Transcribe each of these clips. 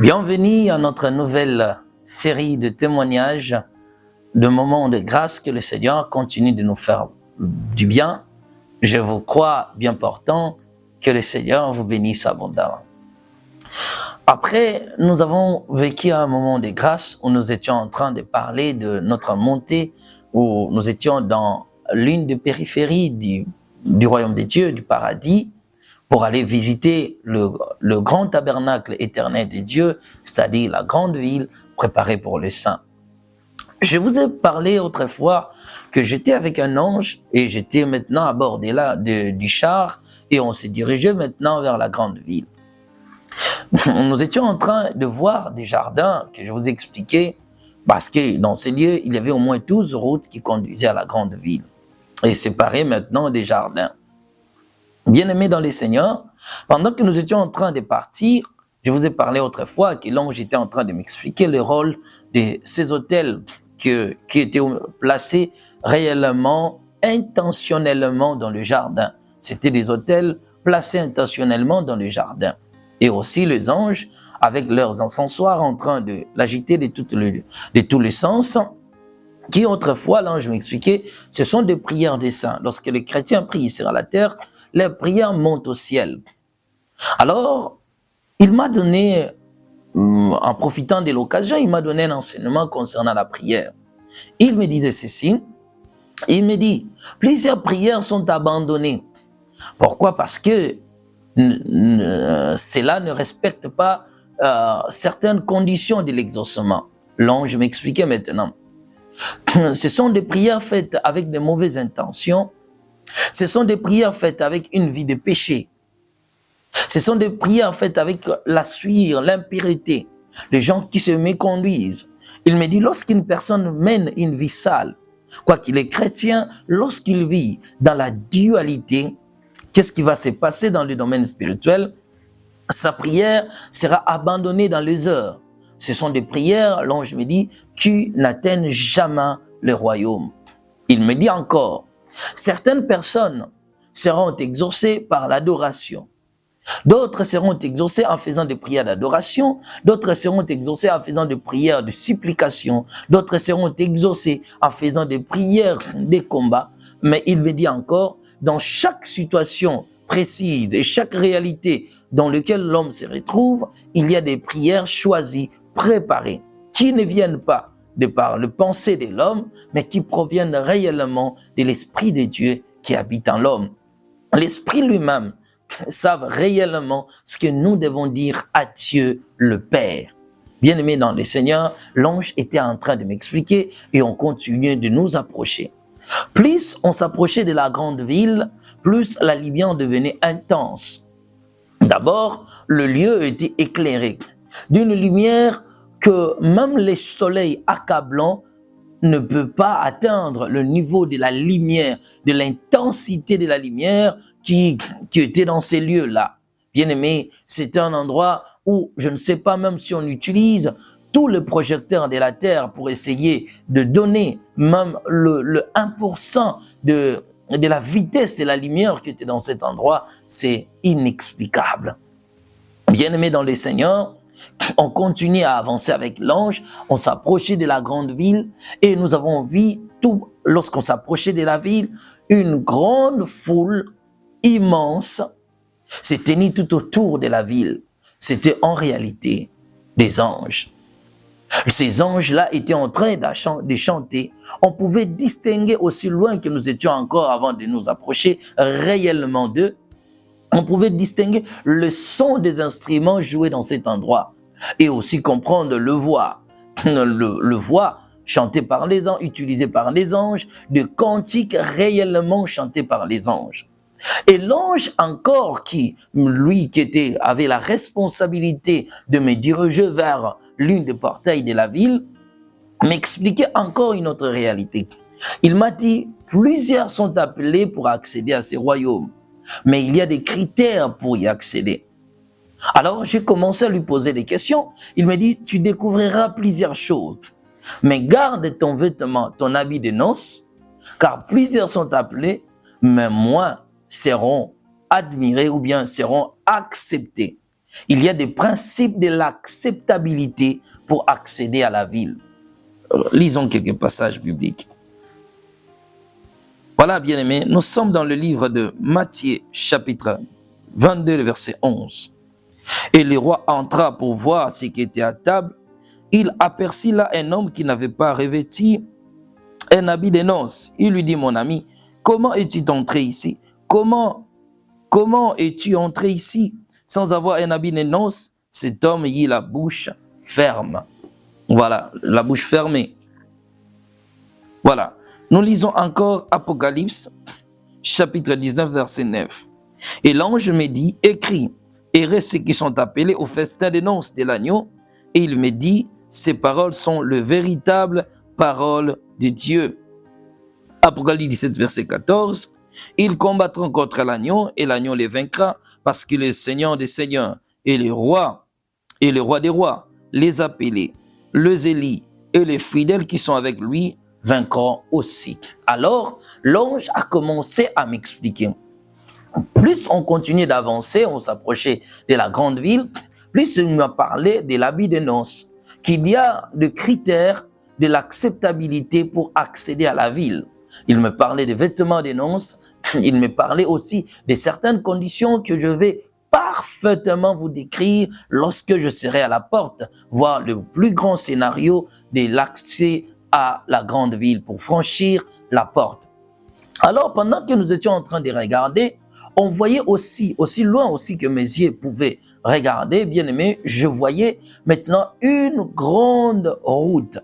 Bienvenue à notre nouvelle série de témoignages, de moments de grâce que le Seigneur continue de nous faire du bien. Je vous crois bien portant que le Seigneur vous bénisse abondamment. Après, nous avons vécu un moment de grâce où nous étions en train de parler de notre montée, où nous étions dans l'une des périphéries du royaume des dieux, du paradis, pour aller visiter le grand tabernacle éternel de Dieu, c'est-à-dire la grande ville préparée pour les saints. Je vous ai parlé autrefois que j'étais avec un ange et j'étais maintenant à bord du char et on s'est dirigé maintenant vers la grande ville. Nous étions en train de voir des jardins que je vous expliquais parce que dans ces lieux, il y avait au moins 12 routes qui conduisaient à la grande ville et séparées maintenant des jardins. Bien-aimés dans les Seigneurs, pendant que nous étions en train de partir, je vous ai parlé autrefois que l'ange était en train de m'expliquer le rôle de ces hôtels qui étaient placés réellement, intentionnellement dans le jardin. C'était des hôtels placés intentionnellement dans le jardin. Et aussi les anges, avec leurs encensoirs en train de l'agiter de tous les sens, qui autrefois, l'ange m'expliquait, ce sont des prières des saints. Lorsque les chrétiens prient sur la terre, les prières montent au ciel. Alors, il m'a donné, en profitant de l'occasion, il m'a donné un enseignement concernant la prière. Il me disait ceci, il me dit, plusieurs prières sont abandonnées. Pourquoi? Parce que cela ne respecte pas certaines conditions de l'exaucement. L'ange m'expliquait maintenant. Ce sont des prières faites avec de mauvaises intentions. Ce sont des prières faites avec une vie de péché. Ce sont des prières faites avec la sueur, l'impureté, les gens qui se méconduisent. Il me dit, lorsqu'une personne mène une vie sale, quoi qu'il est chrétien, lorsqu'il vit dans la dualité, qu'est-ce qui va se passer dans le domaine spirituel? Sa prière sera abandonnée dans les heures. Ce sont des prières, l'ange me dit, qui n'atteignent jamais le royaume. Il me dit encore, certaines personnes seront exaucées par l'adoration. D'autres seront exaucées en faisant des prières d'adoration. D'autres seront exaucées en faisant des prières de supplication. D'autres seront exaucées en faisant des prières de combat. Mais il me dit encore, dans chaque situation précise et chaque réalité dans laquelle l'homme se retrouve, il y a des prières choisies, préparées, qui ne viennent pas de par le pensée de l'homme, mais qui proviennent réellement de l'Esprit de Dieu qui habite en l'homme. L'Esprit lui-même savent réellement ce que nous devons dire à Dieu le Père. Bien-aimés dans le Seigneur, l'ange était en train de m'expliquer et on continuait de nous approcher. Plus on s'approchait de la grande ville, plus la lumière devenait intense. D'abord, le lieu était éclairé d'une lumière que même le soleil accablant ne peut pas atteindre le niveau de la lumière, de l'intensité de la lumière qui était dans ces lieux-là. Bien aimé, c'est un endroit où je ne sais pas même si on utilise tous les projecteurs de la Terre pour essayer de donner même le 1% de la vitesse de la lumière qui était dans cet endroit, c'est inexplicable. Bien aimé dans le Seigneur, on continue à avancer avec l'ange, on s'approchait de la grande ville et nous avons vu tout, lorsqu'on s'approchait de la ville, une grande foule immense s'est tenue tout autour de la ville. C'était en réalité des anges. Ces anges-là étaient en train de chanter. On pouvait distinguer aussi loin que nous étions encore avant de nous approcher réellement d'eux. On pouvait distinguer le son des instruments joués dans cet endroit et aussi comprendre le voix chanté par les anges, utilisé par les anges, de cantiques réellement chantés par les anges. Et l'ange encore qui avait la responsabilité de me diriger vers l'une des portails de la ville, m'expliquait encore une autre réalité. Il m'a dit, plusieurs sont appelés pour accéder à ces royaumes, mais il y a des critères pour y accéder. Alors j'ai commencé à lui poser des questions. Il me dit, tu découvriras plusieurs choses, mais garde ton vêtement, ton habit de noces, car plusieurs sont appelés, mais moins seront admirés ou bien seront acceptés. Il y a des principes de l'acceptabilité pour accéder à la ville. Lisons quelques passages bibliques. Voilà, bien-aimés, nous sommes dans le livre de Matthieu, chapitre 22, verset 11. Et le roi entra pour voir ce qui était à table. Il aperçut là un homme qui n'avait pas revêtu un habit de noces. Il lui dit, mon ami, comment es-tu entré ici? Comment es-tu entré ici sans avoir un habit de noces? Cet homme y la bouche ferme. Voilà, la bouche fermée. Voilà. Nous lisons encore Apocalypse, chapitre 19, verset 9. Et l'ange me dit, écris, heureux ceux qui sont appelés au festin des noces de l'agneau. Et il me dit, ces paroles sont le véritable parole de Dieu. Apocalypse 17, verset 14. Ils combattront contre l'agneau et l'agneau les vaincra parce que le Seigneur des seigneurs et le roi des rois, les appelés, les élus et les fidèles qui sont avec lui vaincront aussi. Alors, l'ange a commencé à m'expliquer. Plus on continuait d'avancer, on s'approchait de la grande ville, plus il m'a parlé de l'habit de noces, qu'il y a des critères de l'acceptabilité pour accéder à la ville. Il me parlait des vêtements de noces, il me parlait aussi de certaines conditions que je vais parfaitement vous décrire lorsque je serai à la porte, voir le plus grand scénario de l'accès à la grande ville pour franchir la porte. Alors, pendant que nous étions en train de regarder, on voyait aussi loin aussi que mes yeux pouvaient regarder, bien aimé, je voyais maintenant une grande route.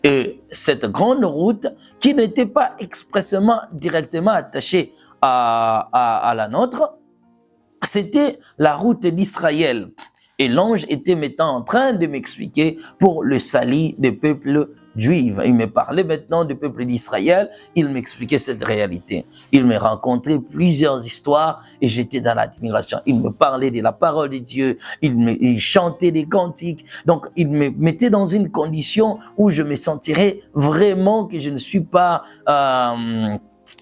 Et cette grande route, qui n'était pas expressément directement attachée à la nôtre, c'était la route d'Israël. Et l'ange était maintenant en train de m'expliquer pour le salut des peuples juifs. Il me parlait maintenant du peuple d'Israël, il m'expliquait cette réalité. Il me racontait plusieurs histoires et j'étais dans l'admiration. Il me parlait de la parole de Dieu, il chantait des cantiques. Donc, il me mettait dans une condition où je me sentirais vraiment que je ne suis pas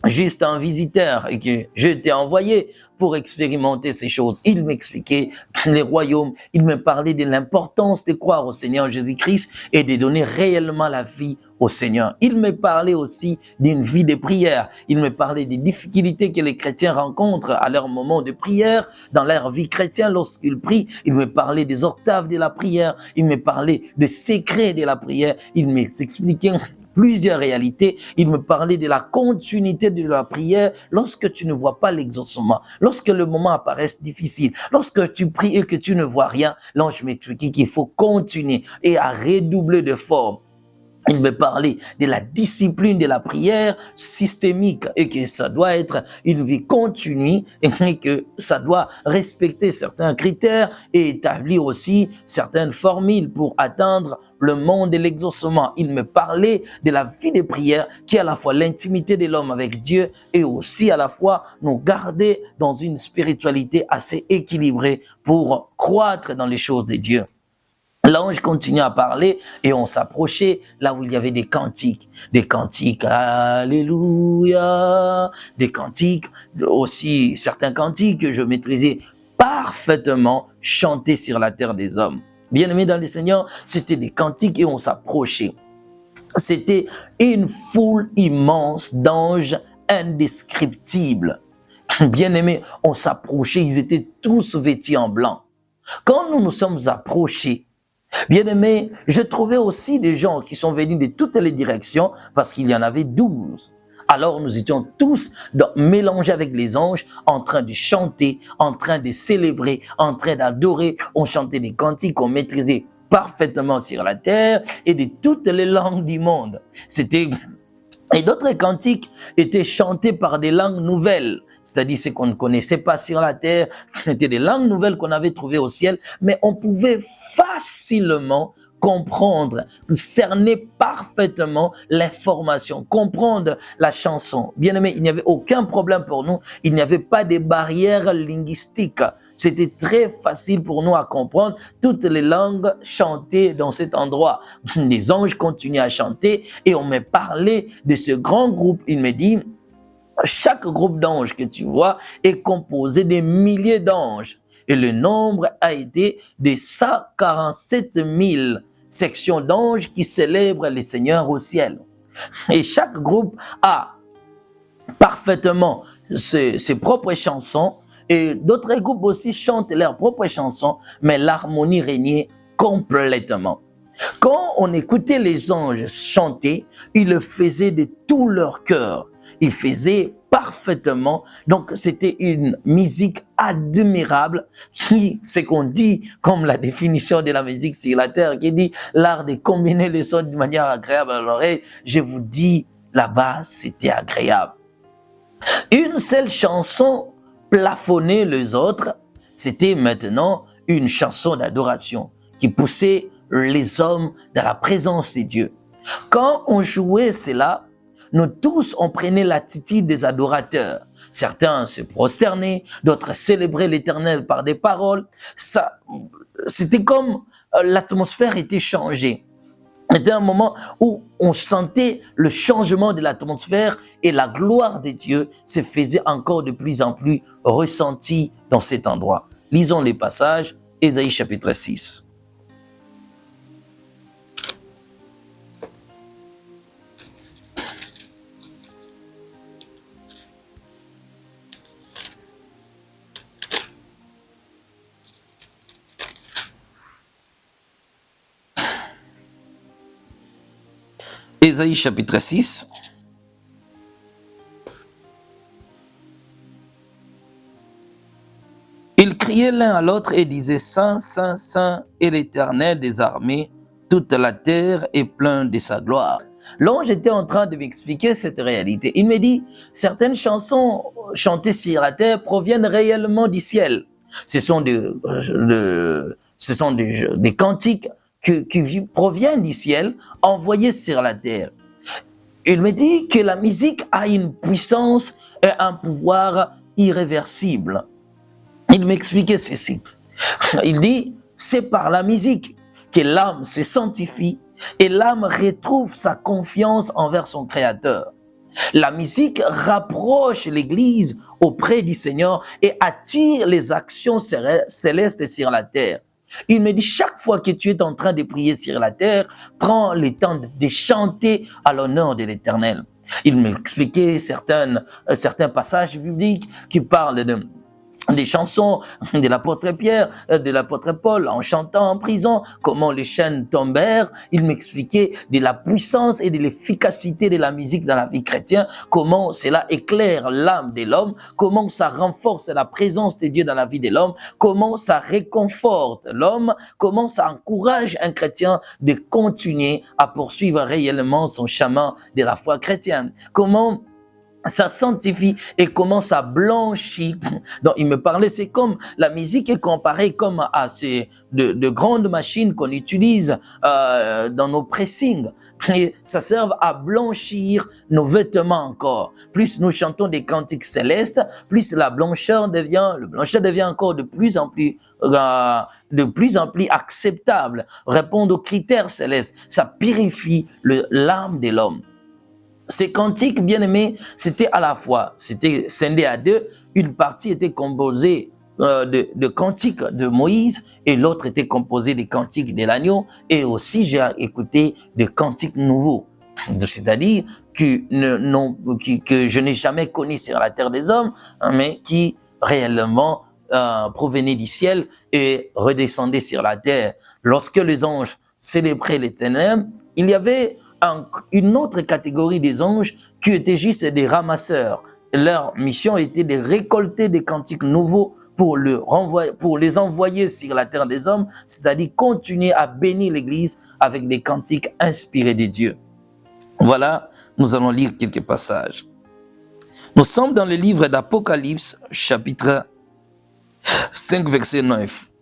juste un visiteur et que je t'ai envoyé pour expérimenter ces choses. Il m'expliquait les royaumes, il me parlait de l'importance de croire au Seigneur Jésus-Christ et de donner réellement la vie au Seigneur. Il me parlait aussi d'une vie de prière. Il me parlait des difficultés que les chrétiens rencontrent à leur moment de prière, dans leur vie chrétienne lorsqu'ils prient. Il me parlait des octaves de la prière. Il me parlait des secrets de la prière. Il m'expliquait plusieurs réalités. Il me parlait de la continuité de la prière lorsque tu ne vois pas l'exaucement, lorsque le moment apparaît difficile, lorsque tu pries et que tu ne vois rien. L'ange m'expliquait qu'il faut continuer et à redoubler de forme. Il me parlait de la discipline de la prière systémique et que ça doit être une vie continue et que ça doit respecter certains critères et établir aussi certaines formules pour atteindre le monde de l'exaucement. Il me parlait de la vie de prière qui est à la fois l'intimité de l'homme avec Dieu et aussi à la fois nous garder dans une spiritualité assez équilibrée pour croître dans les choses de Dieu. L'ange continue à parler et on s'approchait là où il y avait des cantiques, alléluia, des cantiques, aussi certains cantiques que je maîtrisais parfaitement chantés sur la terre des hommes. Bien-aimés dans le Seigneur, c'était des cantiques et on s'approchait. C'était une foule immense d'anges indescriptibles. Bien-aimés, on s'approchait, ils étaient tous vêtus en blanc. Quand nous nous sommes approchés, bien-aimés, je trouvais aussi des gens qui sont venus de toutes les directions parce qu'il y en avait 12. Alors nous étions tous mélangés avec les anges, en train de chanter, en train de célébrer, en train d'adorer. On chantait des cantiques qu'on maîtrisait parfaitement sur la terre et de toutes les langues du monde. Et d'autres cantiques étaient chantés par des langues nouvelles. C'est-à-dire ce qu'on ne connaissait pas sur la terre, c'était des langues nouvelles qu'on avait trouvées au ciel, mais on pouvait facilement comprendre, cerner parfaitement l'information, comprendre la chanson. Bien aimé, il n'y avait aucun problème pour nous, il n'y avait pas de barrières linguistiques. C'était très facile pour nous à comprendre toutes les langues chantées dans cet endroit. Les anges continuaient à chanter et on me parlait de ce grand groupe. Il me dit, chaque groupe d'anges que tu vois est composé de milliers d'anges. et le nombre a été de 147 000 sections d'anges qui célèbrent le Seigneur au ciel. Et chaque groupe a parfaitement ses propres chansons, et d'autres groupes aussi chantent leurs propres chansons, mais l'harmonie régnait complètement. Quand on écoutait les anges chanter, ils le faisaient de tout leur cœur. Ils faisaient parfaitement. Donc, c'était une musique admirable. C'est qu'on dit, comme la définition de la musique sur la terre, qui dit l'art de combiner les sons de manière agréable à l'oreille. Je vous dis, là-bas, c'était agréable. Une seule chanson plafonnait les autres. C'était maintenant une chanson d'adoration qui poussait les hommes dans la présence de Dieu. Quand on jouait cela, nous tous, on prenait l'attitude des adorateurs. Certains se prosternaient, d'autres célébraient l'Éternel par des paroles. C'était comme l'atmosphère était changée. C'était un moment où on sentait le changement de l'atmosphère et la gloire de Dieu se faisait encore de plus en plus ressentie dans cet endroit. Lisons les passages, Ésaïe chapitre 6. Ésaïe chapitre 6. Ils criaient l'un à l'autre et disaient « Saint, Saint, Saint est l'Éternel des armées, toute la terre est pleine de sa gloire. » L'ange était en train de m'expliquer cette réalité. Il me dit, certaines chansons chantées sur la terre proviennent réellement du ciel. Ce sont des cantiques qui proviennent du ciel, envoyés sur la terre. Il me dit que la musique a une puissance et un pouvoir irréversible. Il m'expliquait ceci. Il dit, c'est par la musique que l'âme se sanctifie et l'âme retrouve sa confiance envers son Créateur. La musique rapproche l'Église auprès du Seigneur et attire les actions célestes sur la terre. Il me dit, chaque fois que tu es en train de prier sur la terre, prends le temps de chanter à l'honneur de l'Éternel. Il m'expliquait certains passages bibliques qui parlent des chansons de l'apôtre Pierre, de l'apôtre Paul, en chantant en prison, comment les chaînes tombèrent. Il m'expliquait de la puissance et de l'efficacité de la musique dans la vie chrétienne, comment cela éclaire l'âme de l'homme, comment ça renforce la présence de Dieu dans la vie de l'homme, comment ça réconforte l'homme, comment ça encourage un chrétien de continuer à poursuivre réellement son chemin de la foi chrétienne, comment ça sanctifie et comment ça blanchit. Donc, il me parlait, c'est comme la musique est comparée comme à de grandes machines qu'on utilise dans nos pressings. Et ça sert à blanchir nos vêtements encore. Plus nous chantons des cantiques célestes, plus le blancheur devient encore de plus en plus acceptable, répondre aux critères célestes. Ça purifie l'âme de l'homme. Ces cantiques, bien aimés, c'était à la fois, c'était scindé à deux. Une partie était composée de cantiques de Moïse et l'autre était composée des cantiques de l'agneau. Et aussi, j'ai écouté des cantiques nouveaux, c'est-à-dire que je n'ai jamais connu sur la terre des hommes, mais qui réellement provenaient du ciel et redescendaient sur la terre. Lorsque les anges célébraient l'Éternel, il y avait une autre catégorie des anges qui étaient juste des ramasseurs. Leur mission était de récolter des cantiques nouveaux pour les envoyer sur la terre des hommes, c'est-à-dire continuer à bénir l'Église avec des cantiques inspirés de Dieu. Voilà, nous allons lire quelques passages. Nous sommes dans le livre d'Apocalypse, chapitre 5, verset 9.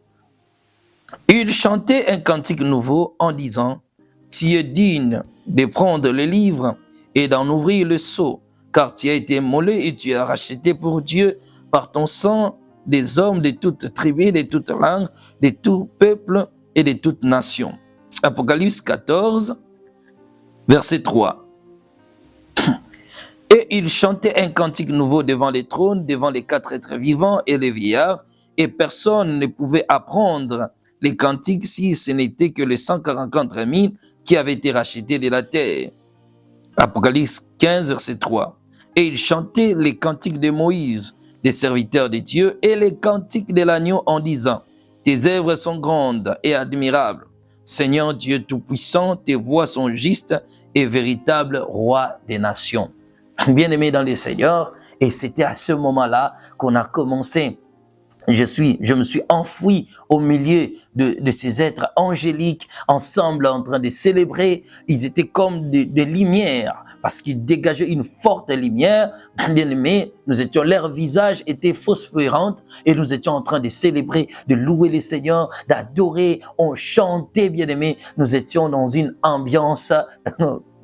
Il chantait un cantique nouveau en disant « Tu es digne de prendre le livre et d'en ouvrir le sceau, car tu as été immolé et tu as racheté pour Dieu par ton sang des hommes de toutes tribus, de toutes langues, de tout peuple et de toutes nations. » Apocalypse 14, verset 3. Et il chantait un cantique nouveau devant les trônes, devant les quatre êtres vivants et les vieillards, et personne ne pouvait apprendre les cantiques si ce n'était que les 144 000 qui avaient été rachetés de la terre. Apocalypse 15, verset 3. Et ils chantaient les cantiques de Moïse, des serviteurs de Dieu, et les cantiques de l'agneau en disant: tes œuvres sont grandes et admirables. Seigneur Dieu Tout-Puissant, tes voies sont justes et véritables, roi des nations. Bien-aimés dans les Seigneurs, et c'était à ce moment-là qu'on a commencé. Je me suis enfoui au milieu de ces êtres angéliques, ensemble en train de célébrer. Ils étaient comme des lumières, parce qu'ils dégageaient une forte lumière. Bien-aimés, leurs visages étaient phosphorescents et nous étions en train de célébrer, de louer les Seigneurs, d'adorer. On chantait, bien-aimés. Nous étions dans une ambiance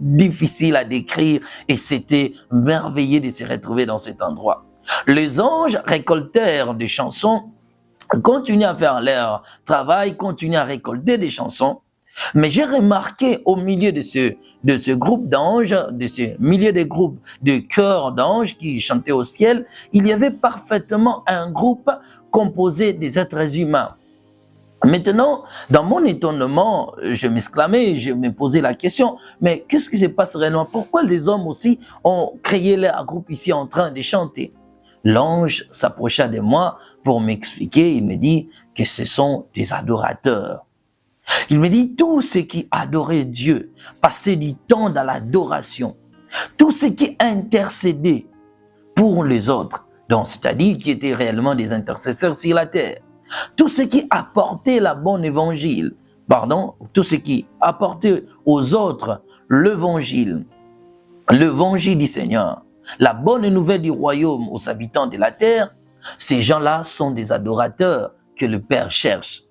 difficile à décrire et c'était merveilleux de se retrouver dans cet endroit. Les anges récoltèrent des chansons, continuent à faire leur travail, continuent à récolter des chansons. Mais j'ai remarqué au milieu de ce groupe d'anges, de ce milieu de groupes de chœurs d'anges qui chantaient au ciel, il y avait parfaitement un groupe composé des êtres humains. Maintenant, dans mon étonnement, je m'exclamais, je me posais la question, mais qu'est-ce qui se passe réellement? Pourquoi les hommes aussi ont créé leur groupe ici en train de chanter? L'ange s'approcha de moi pour m'expliquer, il me dit que ce sont des adorateurs. Il me dit, tous ceux qui adoraient Dieu, passaient du temps dans l'adoration, tous ceux qui intercédaient pour les autres, donc c'est-à-dire qui étaient réellement des intercesseurs sur la terre, tous ceux qui apportaient la bonne évangile, tous ceux qui apportaient aux autres l'évangile du Seigneur, la bonne nouvelle du royaume aux habitants de la terre, ces gens-là sont des adorateurs que le Père cherche.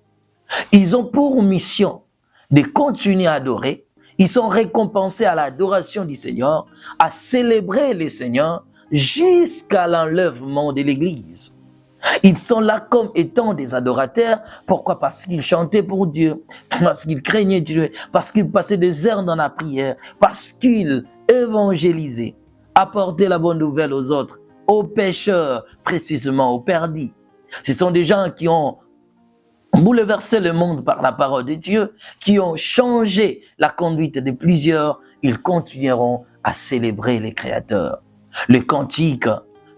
Ils ont pour mission de continuer à adorer. Ils sont récompensés à l'adoration du Seigneur, à célébrer le Seigneur jusqu'à l'enlèvement de l'Église. Ils sont là comme étant des adorateurs. Pourquoi? Parce qu'ils chantaient pour Dieu, parce qu'ils craignaient Dieu, parce qu'ils passaient des heures dans la prière, parce qu'ils évangélisaient, apportaient la bonne nouvelle aux autres, aux pécheurs, précisément aux perdus. Ce sont des gens qui ont bouleversé le monde par la parole de Dieu, qui ont changé la conduite de plusieurs. Ils continueront à célébrer les créateurs. Les cantiques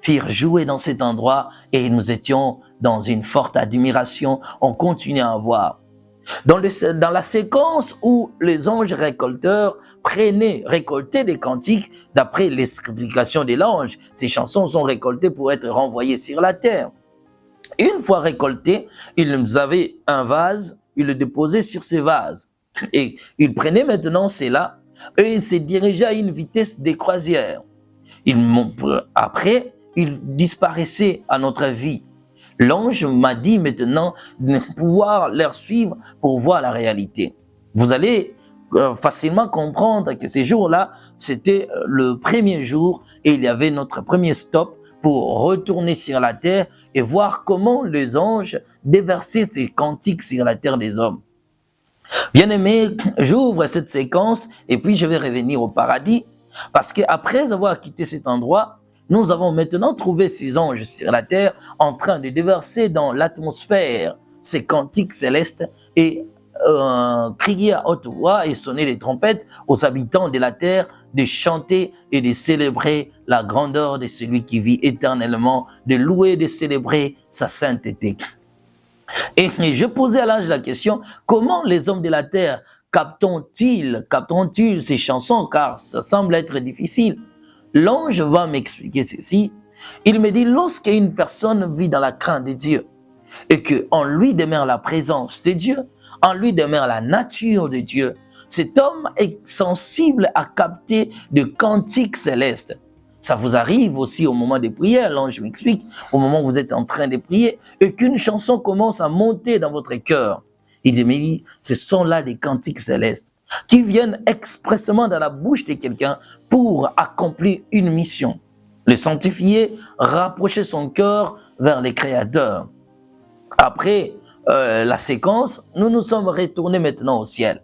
firent jouer dans cet endroit et nous étions dans une forte admiration. On continue à voir. Dans la séquence où les anges récolteurs récoltaient des cantiques, d'après l'explication de l'ange, ces chansons sont récoltées pour être renvoyées sur la terre. Une fois récoltées, ils avaient un vase, ils le déposaient sur ce vase. Et ils prenaient maintenant cela et ils se dirigeaient à une vitesse de croisière. Après, ils disparaissaient à notre vie. L'ange m'a dit maintenant de pouvoir leur suivre pour voir la réalité. Vous allez facilement comprendre que ces jours-là, c'était le premier jour et il y avait notre premier stop pour retourner sur la terre et voir comment les anges déversaient ces cantiques sur la terre des hommes. Bien-aimés, j'ouvre cette séquence et puis je vais revenir au paradis parce qu'après avoir quitté cet endroit, nous avons maintenant trouvé ces anges sur la terre en train de déverser dans l'atmosphère ces cantiques célestes et crier à haute voix et sonner les trompettes aux habitants de la terre de chanter et de célébrer la grandeur de celui qui vit éternellement, de louer et de célébrer sa sainteté. Et je posais à l'ange la question, comment les hommes de la terre capteront-ils ces chansons, car ça semble être difficile. L'ange va m'expliquer ceci. Il me dit, lorsqu'une personne vit dans la crainte de Dieu et qu'en lui demeure la présence de Dieu, en lui demeure la nature de Dieu, cet homme est sensible à capter de cantiques célestes. Ça vous arrive aussi au moment des prières, l'ange m'explique, au moment où vous êtes en train de prier et qu'une chanson commence à monter dans votre cœur. Il dit, mais ce sont là des cantiques célestes qui viennent expressément dans la bouche de quelqu'un pour accomplir une mission. Le sanctifier, rapprocher son cœur vers les créateurs. Après la séquence, nous nous sommes retournés maintenant au ciel.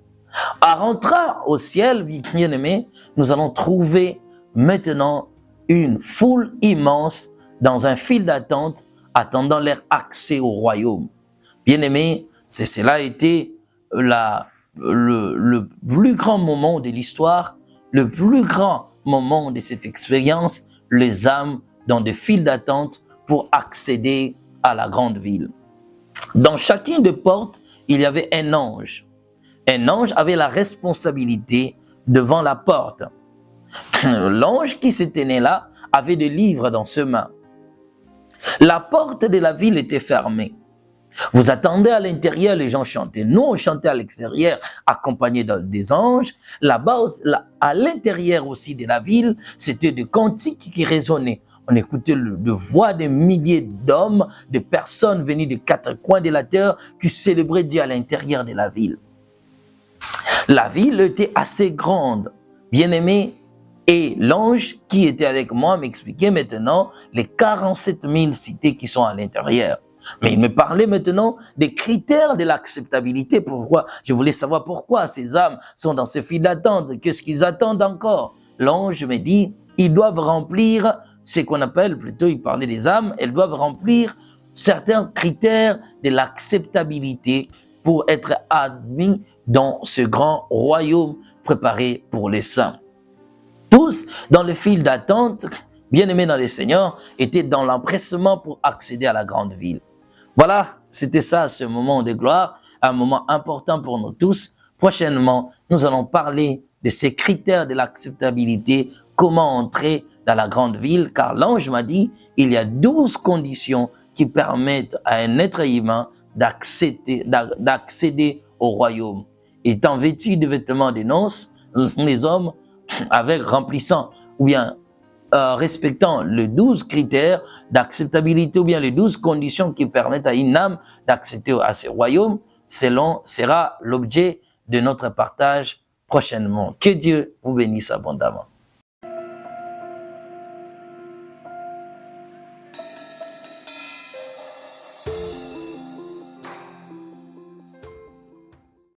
En rentrant au ciel, bien-aimés, nous allons trouver maintenant une foule immense dans un fil d'attente attendant leur accès au royaume. Bien-aimés, cela a été le plus grand moment de l'histoire, le plus grand moment de cette expérience, les âmes dans des files d'attente pour accéder à la grande ville. Dans chacune des portes, il y avait un ange. Un ange avait la responsabilité devant la porte. L'ange qui se tenait là avait des livres dans ses mains. La porte de la ville était fermée. Vous attendez à l'intérieur, les gens chantaient. Nous, on chantait à l'extérieur, accompagnés des anges. Là-bas, à l'intérieur aussi de la ville, c'était des cantiques qui résonnaient. On écoutait de voix de milliers d'hommes, de personnes venues des quatre coins de la terre qui célébraient Dieu à l'intérieur de la ville. La ville était assez grande, bien aimée, et l'ange qui était avec moi m'expliquait maintenant les 47 000 cités qui sont à l'intérieur. Mais il me parlait maintenant des critères de l'acceptabilité. Pourquoi? Je voulais savoir pourquoi ces âmes sont dans ces files d'attente. Qu'est-ce qu'ils attendent encore? L'ange me dit, ils doivent remplir ce qu'on appelle, plutôt il parlait des âmes, elles doivent remplir certains critères de l'acceptabilité pour être admis dans ce grand royaume préparé pour les saints. Tous, dans le fil d'attente, bien-aimés dans le Seigneur, étaient dans l'empressement pour accéder à la grande ville. Voilà, c'était ça, ce moment de gloire, un moment important pour nous tous. Prochainement, nous allons parler de ces critères de l'acceptabilité, comment entrer dans la grande ville, car l'ange m'a dit, il y a 12 conditions qui permettent à un être humain d'accéder au royaume. Étant vêtus de vêtements de noces, les hommes, avec remplissant ou bien respectant les 12 critères d'acceptabilité ou bien les 12 conditions qui permettent à une âme d'accéder à ce royaume, sera l'objet de notre partage prochainement. Que Dieu vous bénisse abondamment.